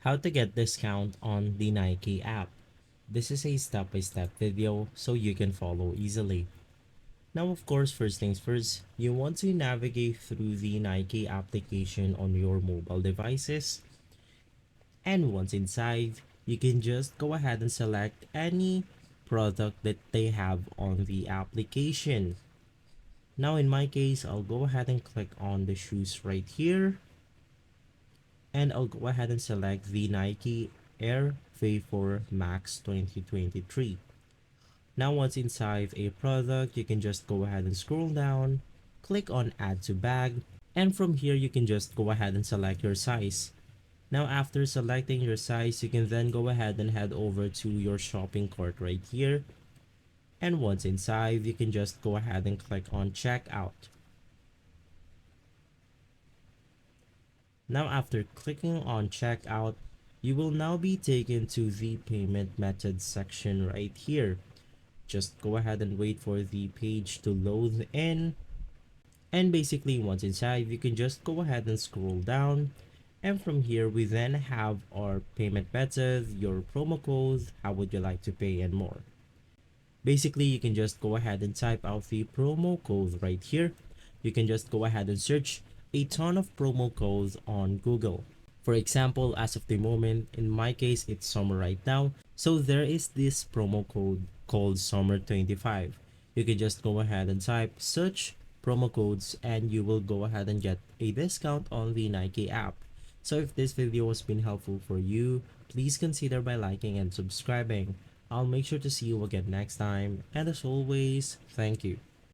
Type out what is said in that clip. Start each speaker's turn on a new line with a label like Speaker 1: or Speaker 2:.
Speaker 1: How to get discount on the Nike app. This is a step-by-step video so you can follow easily. Now of course, first things first, you want to navigate through the Nike application on your mobile devices, and once inside, you can just go ahead and select any product that they have on the application. Now in my case, I'll go ahead and click on the shoes right here, and I'll go ahead and select the Nike Air Vapor Max 2023. Now once inside a product, you can just go ahead and scroll down, click on add to bag, and from here you can just go ahead and select your size. Now after selecting your size, you can then go ahead and head over to your shopping cart right here. And once inside, you can just go ahead and click on checkout. Now after clicking on checkout, you will now be taken to the payment method section right here. Just go ahead and wait for the page to load in. And basically once inside, you can just go ahead and scroll down. And from here, we then have our payment method, your promo code, how would you like to pay, and more. Basically, you can just go ahead and type out the promo code right here. You can just go ahead and search a ton of promo codes on Google. For example, as of the moment, in my case, it's summer right now. So there is this promo code called Summer25. You can just go ahead and type such promo codes and you will go ahead and get a discount on the Nike app. So if this video has been helpful for you, please consider by liking and subscribing. I'll make sure to see you again next time, and as always, thank you.